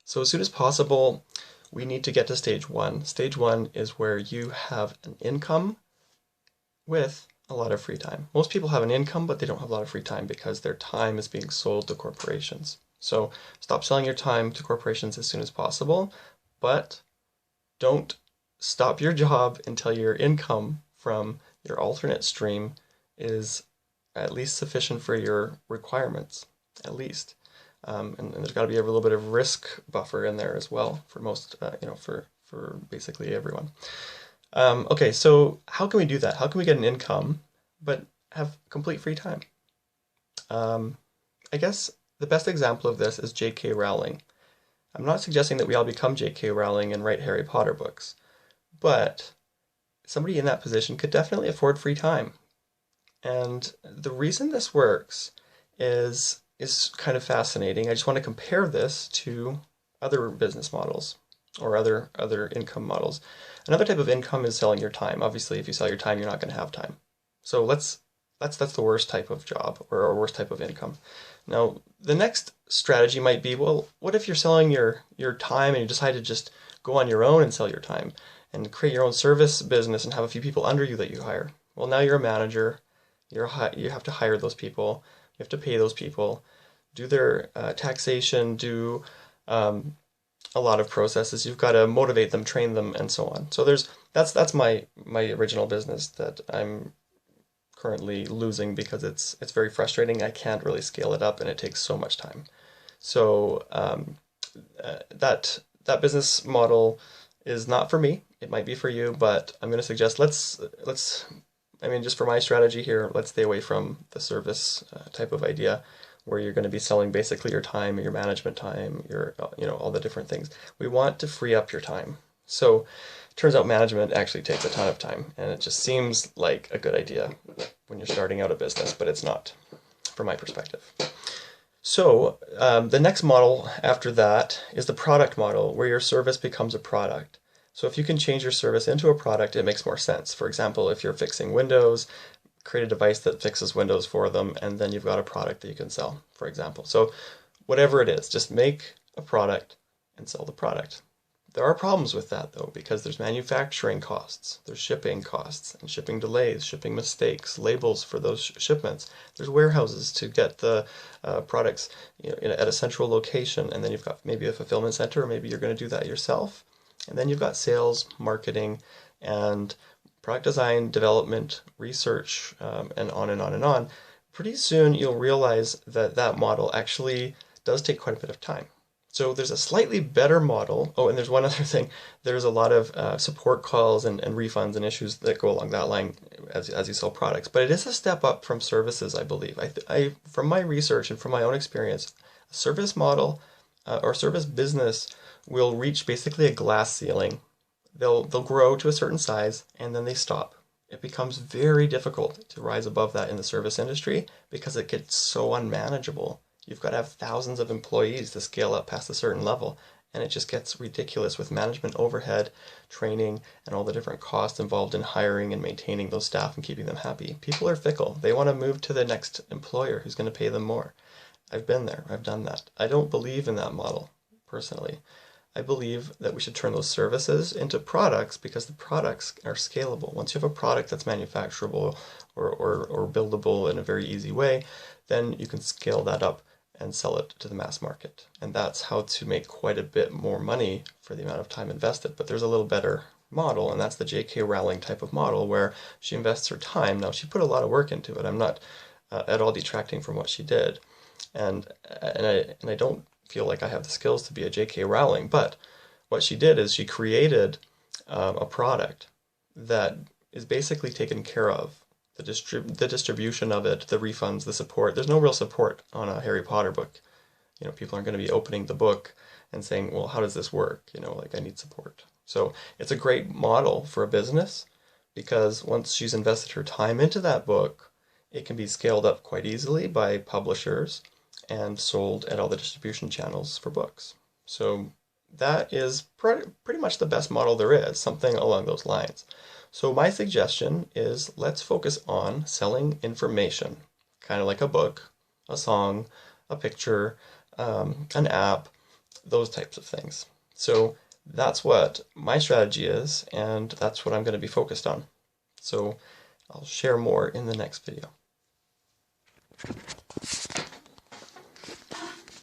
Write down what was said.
So as soon as possible, we need to get to stage one. Stage one is where you have an income with a lot of free time. Most people have an income, but they don't have a lot of free time because their time is being sold to corporations. So stop selling your time to corporations as soon as possible, but don't stop your job until your income from your alternate stream is at least sufficient for your requirements, at least. And there's got to be a little bit of risk buffer in there as well for most, for basically everyone. Okay, so how can we do that? How can we get an income but have complete free time? Um, I guess the best example of this is J.K. Rowling. I'm not suggesting that we all become J.K. Rowling and write Harry Potter books, but somebody in that position could definitely afford free time. And the reason this works is kind of fascinating. I just want to compare this to other business models or other income models. Another type of income is selling your time. Obviously, if you sell your time, you're not going to have time. So that's the worst type of job or worst type of income. Now, the next strategy might be, well, what if you're selling your time and you decide to just go on your own and sell your time and create your own service business and have a few people under you that you hire? Well, now you're a manager. You have to hire those people. You have to pay those people, do their taxation, do um, a lot of processes. You've got to motivate them, train them, and so on. So that's my original business that I'm currently losing because it's very frustrating. I can't really scale it up, and it takes so much time. So that business model is not for me. It might be for you, but I'm going to suggest let's I mean, just for my strategy here, let's stay away from the service type of idea where you're going to be selling basically your time, your management time, your, all the different things. We want to free up your time. So it turns out management actually takes a ton of time, and it just seems like a good idea when you're starting out a business, but it's not from my perspective. So the next model after that is the product model, where your service becomes a product. So if you can change your service into a product, it makes more sense. For example, if you're fixing Windows, create a device that fixes Windows for them, and then you've got a product that you can sell, for example. So whatever it is, just make a product and sell the product. There are problems with that though, because there's manufacturing costs, there's shipping costs, and shipping delays, shipping mistakes, labels for those shipments. There's warehouses to get the products at a central location, and then you've got maybe a fulfillment center, or maybe you're going to do that yourself. And then you've got sales, marketing, and product design, development, research, and on and on and on. Pretty soon you'll realize that that model actually does take quite a bit of time. So there's a slightly better model. Oh, and there's one other thing. There's a lot of support calls and refunds and issues that go along that line as you sell products. But it is a step up from services, I believe. From my research and from my own experience, a service model or service business will reach basically a glass ceiling. They'll grow to a certain size and then they stop. It becomes very difficult to rise above that in the service industry because it gets so unmanageable. You've got to have thousands of employees to scale up past a certain level, and it just gets ridiculous with management overhead, training, and all the different costs involved in hiring and maintaining those staff and keeping them happy. People are fickle. They want to move to the next employer who's going to pay them more. I've been there. I've done that. I don't believe in that model, personally. I believe that we should turn those services into products because the products are scalable. Once you have a product that's manufacturable or buildable in a very easy way, then you can scale that up and sell it to the mass market. And that's how to make quite a bit more money for the amount of time invested. But there's a little better model, and that's the J.K. Rowling type of model where she invests her time. Now, she put a lot of work into it. I'm not at all detracting from what she did. And I don't feel like I have the skills to be a J.K. Rowling, but what she did is she created a product that is basically taken care of. The distribution of it, the refunds, the support. There's no real support on a Harry Potter book. People aren't going to be opening the book and saying, well, how does this work? Like I need support. So it's a great model for a business because once she's invested her time into that book, it can be scaled up quite easily by publishers and sold at all the distribution channels for books. So that is pretty much the best model there is, something along those lines. So my suggestion is let's focus on selling information, kind of like a book, a song, a picture, an app, those types of things. So that's what my strategy is, and that's what I'm going to be focused on. So I'll share more in the next video.